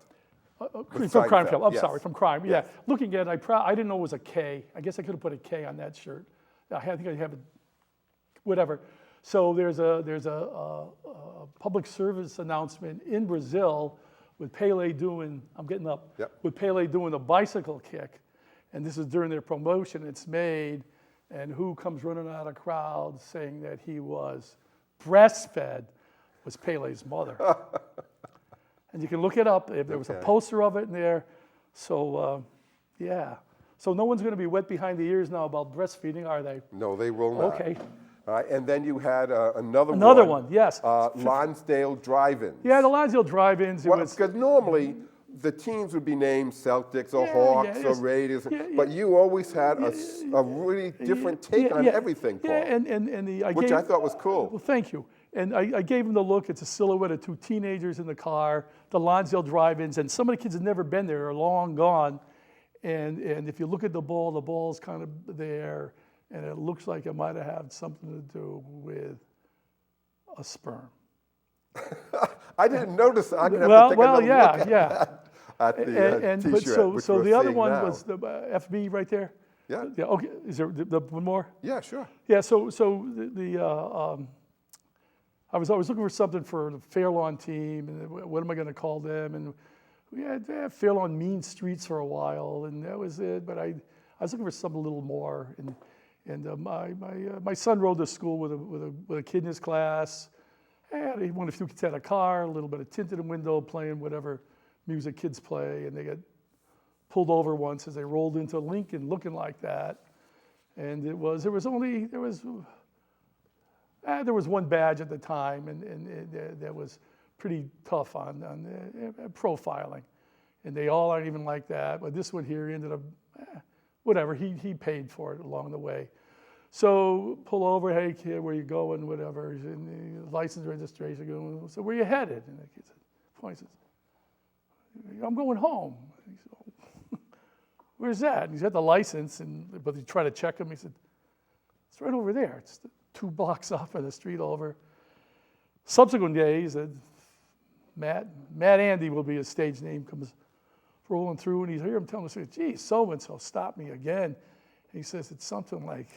From Seinfeld. I'm yes. sorry, from Crime. Yes. Yeah. Looking at it, I didn't know it was a K. I guess I could have put a K on that shirt. I think I have it. Whatever. So there's a public service announcement in Brazil with Pele doing. I'm getting up. Yep. With Pele doing the bicycle kick, and this is during their promotion. It's made, and who comes running out of crowd saying that he was breastfed was Pele's mother. And you can look it up. There was a poster of it in there. So, yeah. So no one's going to be wet behind the ears now about breastfeeding, are they? No, they will not. Okay. All right, and then you had another one, yes. Lonsdale Drive-Ins. Yeah, the Lonsdale Drive-Ins. Because normally the teams would be named Celtics or Hawks or Raiders, but you always had a really different take on everything, Paul, and which I thought was cool. Well, thank you. And I gave him the look. It's a silhouette of two teenagers in the car, the Lonsdale drive-ins, and some of the kids had never been there, are long gone. And if you look at the ball's kind of there, and it looks like it might have had something to do with a sperm. I didn't notice. I'm gonna have to take another look at the T-shirt. So the other one now. was the FB right there. Yeah. Yeah. Okay. Is there one more? Yeah, sure. Yeah. So I was always looking for something for the Fairlawn team, and what am I going to call them? And we had Fairlawn Mean Streets for a while, and that was it. But I was looking for something a little more. And my son rode to school with a kid in his class. And one of the few kids had a car, a little bit of tint in the window, playing whatever music kids play, and they got pulled over once as they rolled into Lincoln looking like that. And there was one badge at the time, and that was pretty tough on profiling. And they all aren't even like that, but this one here ended up, whatever, he paid for it along the way. So pull over, hey kid, where you going, whatever, and the license registration, going, so where you headed? And the kid says, I'm going home. And he said, where's that? And he's got the license, but he tried to check him. He said, it's right over there. It's 2 blocks off on the street over. Subsequent days, Matt Andy will be his stage name, comes rolling through, and he's here. I'm telling him, gee, so-and-so stopped me again. And he says, it's something like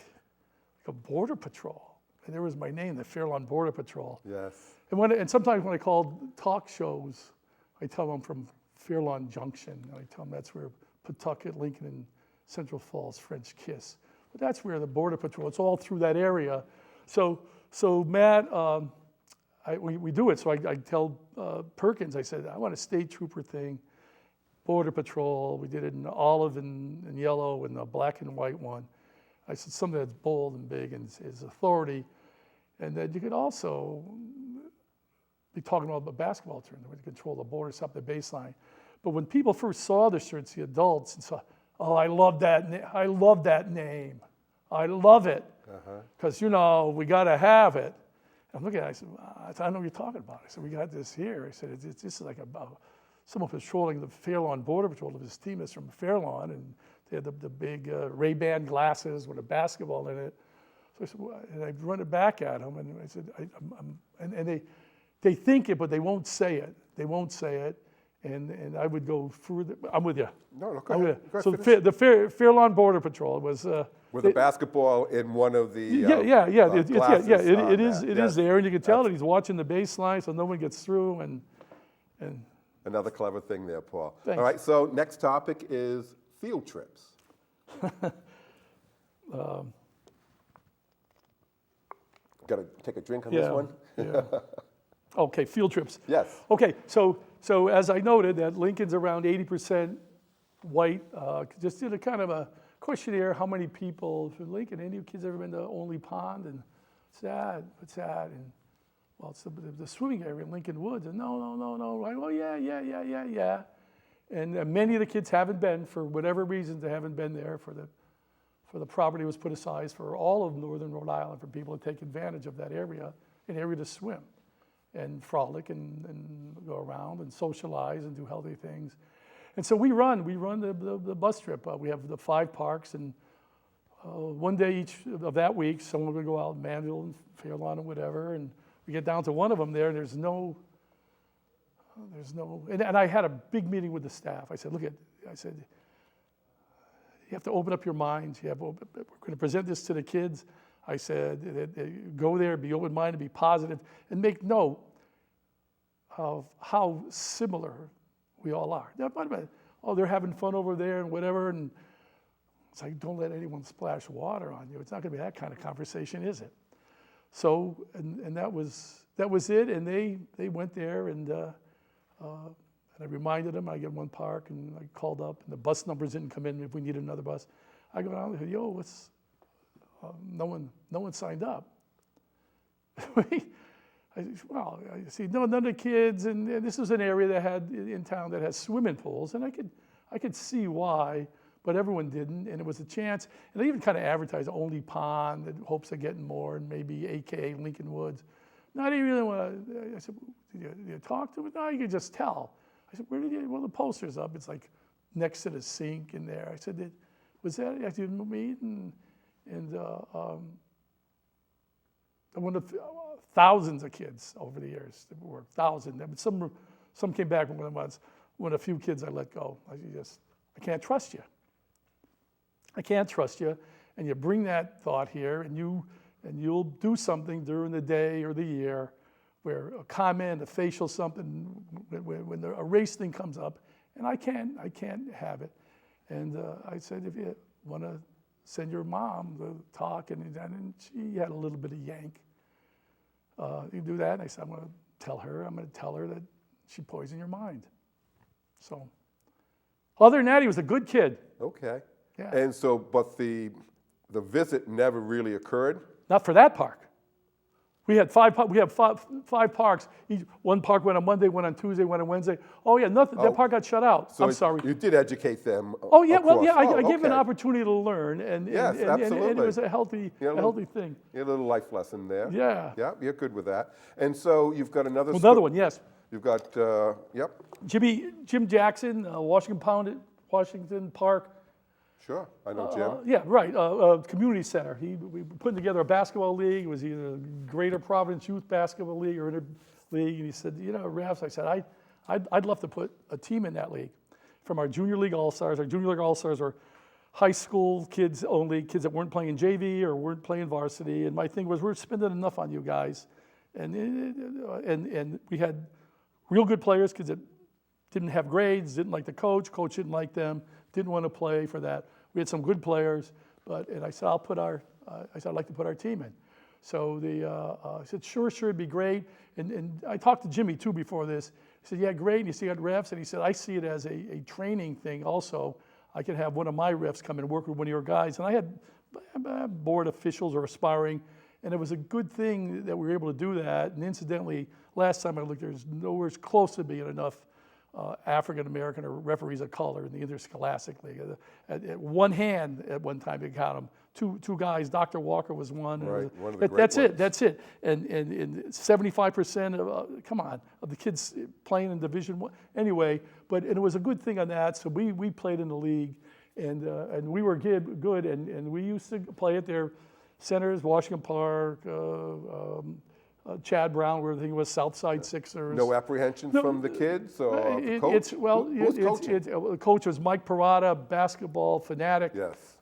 a border patrol. And there was my name, the Fairlawn Border Patrol. Yes. And sometimes when I call talk shows, I tell them from Fairlawn Junction. And I tell them that's where Pawtucket, Lincoln, and Central Falls French kiss. But that's where the Border Patrol, it's all through that area. So Matt, we do it. So I tell Perkins, I said, I want a state trooper thing, Border Patrol. We did it in olive and yellow and a black and white one. I said something that's bold and big and is authority. And then you could also be talking about the basketball tournament, where you control the border, stop the baseline. But when people first saw the shirts, the adults, and saw, oh, I love that name. I love it. Because, we got to have it. I'm looking at it, I said, I know what you're talking about. I said, we got this here. I said, this is like someone patrolling the Fairlawn Border Patrol of his team is from Fairlawn, and they had the big Ray-Ban glasses with a basketball in it. So I said, well, and I run it back at them, and I said, and they think it, but they won't say it. And I would go further. I'm with you. No, go ahead. So the Fairlawn Border Patrol was with a basketball in one of the it is there, and you can tell that he's watching the baseline, so no one gets through. And another clever thing there, Paul. Thanks. All right, so next topic is field trips. Got to take a drink on this one? Yeah. Okay, field trips. Yes. Okay, so as I noted, that Lincoln's around 80% white. Just did a kind of a questionnaire, how many people from Lincoln, any of you kids ever been to Only Pond? And what's that? And well, it's the swimming area in Lincoln Woods. And no. Like, oh, yeah. And many of the kids haven't been, for whatever reasons, they haven't been there for the property was put aside for all of northern Rhode Island for people to take advantage of that area, an area to swim and frolic and go around and socialize and do healthy things. And so we run the bus trip. We have the 5 parks, and one day each of that week, someone would go out, Manville and Fairlawn and whatever, and we get down to one of them there, and there's no, and I had a big meeting with the staff. I said, you have to open up your minds. We're going to present this to the kids. I said, go there, be open-minded, be positive, and make note of how similar we all are. They're having fun over there and whatever, and it's like, don't let anyone splash water on you. It's not going to be that kind of conversation, is it? So, and that was it, and they went there, and I reminded them. I get one park, and I called up, and the bus numbers didn't come in if we needed another bus. I go down and say, yo, what's... no one signed up. I see, none of the kids, and this is an area that had in town that has swimming pools, and I could see why, but everyone didn't, and it was a chance. And they even kind of advertised Only Pond in hopes of getting more, and maybe AKA Lincoln Woods. No, I didn't really want to. I said, did you talk to him? No, you could just tell. I said, where did you, well, the poster's up. It's like next to the sink in there. I said, was that after you meet? And one of thousands of kids over the years, there were thousands. I mean, some came back when a few kids I let go. I can't trust you. I can't trust you. And you bring that thought here, and you'll do something during the day or the year where a comment, a facial something, when a race thing comes up, and I can't have it. And I said, if you want to send your mom to talk, and she had a little bit of yank. You do that, and I said, I'm going to tell her that she poisoned your mind. So, other than that, he was a good kid. Okay. Yeah. And so, but the visit never really occurred? Not for that park. We had five parks. One park went on Monday, went on Tuesday, went on Wednesday. Oh yeah, nothing. That park got shut out. So I'm sorry. You did educate them. Oh yeah, across. well yeah, I gave okay. an opportunity to learn, and it was a healthy thing. A little life lesson there. Yeah. Yeah, you're good with that. And so you've got another. Another one, yes. You've got Jim Jackson, Washington Park. Sure, I know Jim. Yeah, right. Community center. We were putting together a basketball league. It was either Greater Providence Youth Basketball League or Inter League. And he said, Rafs, I said, I'd love to put a team in that league. From our Junior League All-Stars. Our Junior League All-Stars were high school kids only, kids that weren't playing in JV or weren't playing varsity. And my thing was, we're spending enough on you guys. And we had real good players, kids that didn't have grades, didn't like the coach didn't like them, didn't want to play for that. We had some good players, and I said, I'd like to put our team in. So I said, sure, it'd be great. And I talked to Jimmy too before this. He said, yeah, great. And you see at refs, and he said, I see it as a training thing also. I could have one of my refs come and work with one of your guys. And I had board officials or aspiring, and it was a good thing that we were able to do that. And incidentally, last time I looked, there's nowhere close to being enough African American or referees of color in the Interscholastic League. At one hand, at one time, they count them. Two guys. Dr. Walker was one. Right, one of the great ones. That's it. And 75% of the kids playing in Division I. Anyway, and it was a good thing on that. So we played in the league, and we were good. And we used to play at their centers, Washington Park. Chad Brown, where he was Southside Sixers. No apprehension from the kids or the coach? Who's coaching? The coach was Mike Parada, basketball fanatic. Yes.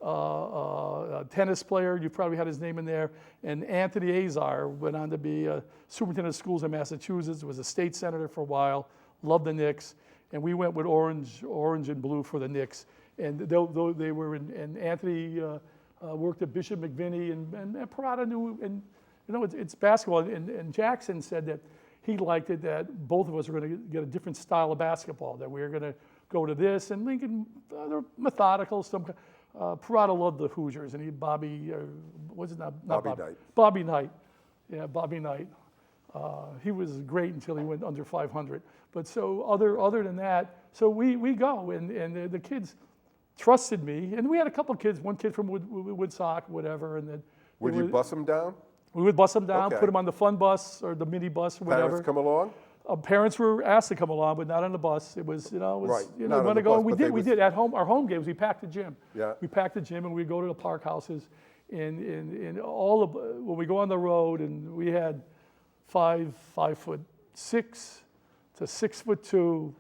Tennis player, you probably had his name in there. And Anthony Azar went on to be superintendent of schools in Massachusetts, was a state senator for a while, loved the Knicks. And we went with orange and blue for the Knicks. And they were and Anthony worked at Bishop McVinney, and Parada knew, and it's basketball, and Jackson said that he liked it that both of us were going to get a different style of basketball, that we were going to go to this, and Lincoln, they're methodical. Parada loved the Hoosiers, and Bobby Knight. Yeah, Bobby Knight. He was great until he went under 500. But so other than that, so we go, and the kids trusted me, and we had a couple of kids, one kid from Woodstock, whatever, and then. Would you bus them down? We would bus them down, Okay. Put them on the fun bus or the mini bus or whatever. Parents come along? Parents were asked to come along, but not on the bus. It was, Right. you Not on want the to go. bus, We did at home. Our home games, we packed the gym. Yeah. We packed the gym, and we'd go to the park houses, and all of when we go on the road, and we had 5'6" to 6'2",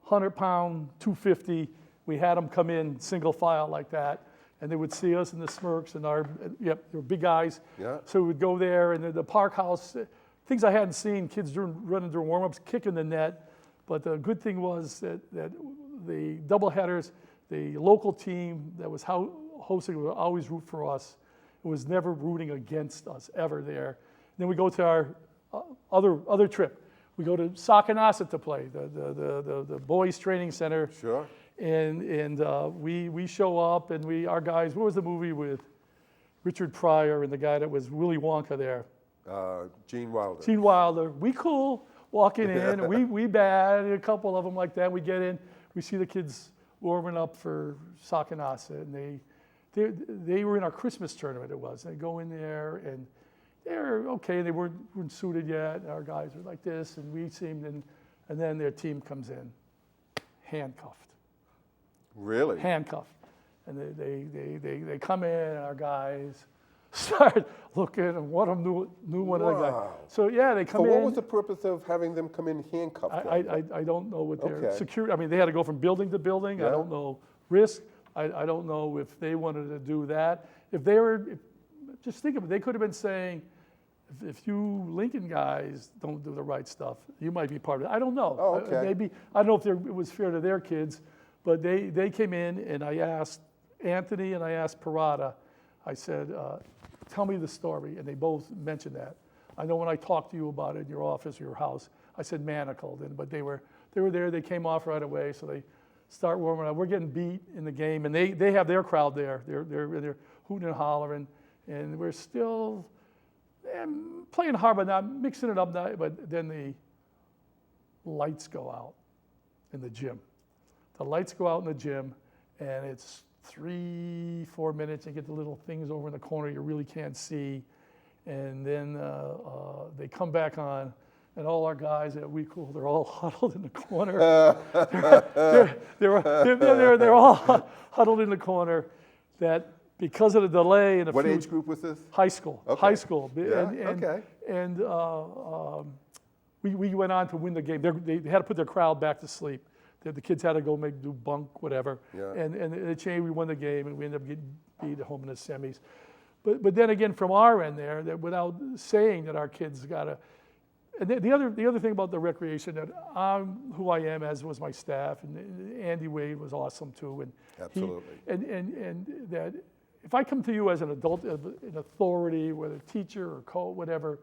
100-pound, 250. We had them come in single file like that. And they would see us in the Smirks, and they were big guys. Yeah. So we would go there, and the park house, things I hadn't seen, kids running during warm-ups, kicking the net. But the good thing was that the doubleheaders, the local team that was hosting would always root for us. It was never rooting against us, ever there. And then we go to our other trip. We go to Sakanasa to play, the boys' training center. Sure. And we show up, and our guys, what was the movie with Richard Pryor and the guy that was Willy Wonka there? Gene Wilder. Gene Wilder. We cool, walking in, and we bad, a couple of them like that. We get in, we see the kids warming up for Sakanasa, and they were in our Christmas tournament, it was. They go in there, and they're okay. They weren't suited yet. Our guys were like this, and we seemed, and then their team comes in, handcuffed. Really? Handcuffed. And they come in, and our guys start looking, and one of them knew one of the guys. Wow. So yeah, they come So in. what was the purpose of having them come in handcuffed? I don't know what their Okay. security, I mean, they had to go from building to building. I Yeah. don't know risk. I don't know if they wanted to do that. Just think of it, they could have been saying, if you Lincoln guys don't do the right stuff, you might be part of it. I don't know. Oh, okay. Maybe, I don't know if it was fair to their kids, but they came in, and I asked Anthony and I asked Parada, I said, tell me the story, and they both mentioned that. I know when I talked to you about it in your office or your house, I said manacled, but they were there, they came off right away, so they start warming up. We're getting beat in the game, and they have their crowd there. They're hooting and hollering, and we're still playing hard, but not mixing it up. But then the lights go out in the gym. The lights go out in the gym, and it's 3-4 minutes. You get the little things over in the corner you really can't see, and then they come back on. And all our guys that we call, they're all huddled in the corner. They're all huddled in the corner. That because of the delay and What age group was this? High school. Okay. High school. Yeah, And, okay. we went on to win the game. They had to put their crowd back to sleep. The kids had to go do bunk, whatever. Yeah. And it changed. We won the game, and we ended up getting beat at home in the semis. But then again, from our end there, that without saying that our kids got to. And the other thing about the recreation, that I'm who I am, as was my staff, and Andy Wade was awesome too. And Absolutely. And that if I come to you as an adult, an authority, whether teacher or coach, whatever,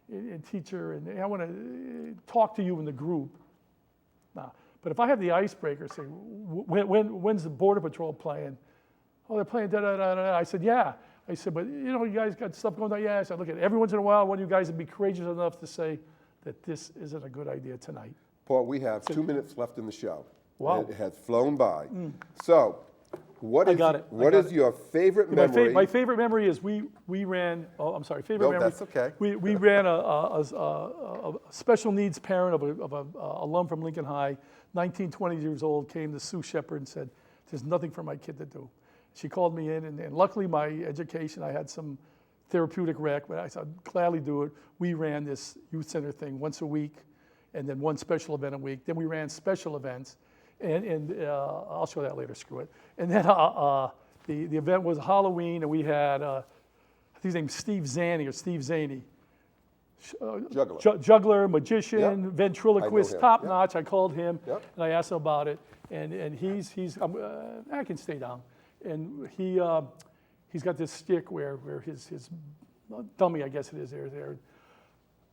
and teacher, and I want to talk to you in the group. Nah. But if I have the icebreaker, say, when's the Border Patrol playing? Oh, they're playing da-da-da-da. I said, yeah. I said, but you guys got stuff going on. Yeah. I said, look, every once in a while, one of you guys would be courageous enough to say that this isn't a good idea tonight. Paul, we have 2 minutes left in the show. Wow. It has flown by. So, what is your favorite My memory? my favorite memory is we ran. Oh, I'm sorry. Favorite memory. That's okay. We ran a special needs parent of a alum from Lincoln High, 19, 20 years old, came to Sue Shepard and said, "There's nothing for my kid to do." She called me in, and luckily my education, I had some therapeutic rec, but I said, I'd gladly do it. We ran this youth center thing once a week, and then one special event a week. Then we ran special events, and I'll show that later, screw it. And then the event was Halloween, and we had, I think his name's Steve Zaney. Juggler. Juggler, magician, Yep. I know ventriloquist, him. top Yep. notch. I called him, Yep. and I asked him about it, and he's I can stay down, and he's got this stick where his dummy, I guess it is, there.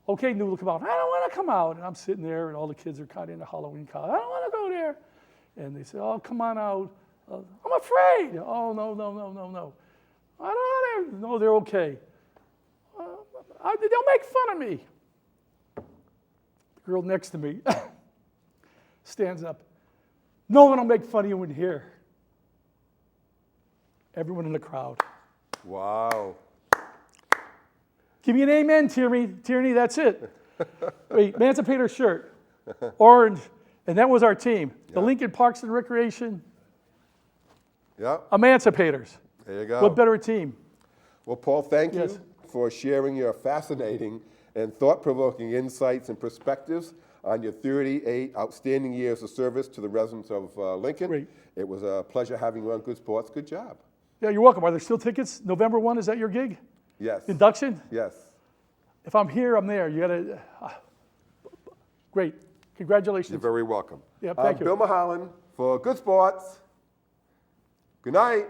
Okay, Noodle, come out. I don't want to come out. And I'm sitting there, and all the kids are kind of into Halloween college. I don't want to go there. And they say, oh, come on out. I'm afraid. Oh, no. I don't want to. No, they're okay. They'll make fun of me. The girl next to me stands up. No one will make fun of you in here. Everyone in the crowd. Wow. Give me an amen, Tierney, that's it. Wait, Emancipator shirt, orange, and that was our team. The Lincoln Parks and Recreation Emancipators. There you go. What better team? Well, Paul, thank Yes. you for sharing your fascinating and thought-provoking insights and perspectives on your 38 outstanding years of service to the residents of Lincoln. Great. It was a pleasure having you on Good Sports. Good job. Yeah, you're welcome. Are there still tickets? November 1, is that your gig? Yes. Induction? Yes. If I'm here, I'm there. You gotta, great. Congratulations. You're very welcome. Yeah, thank you. Bill Mulholland for Good Sports. Good night.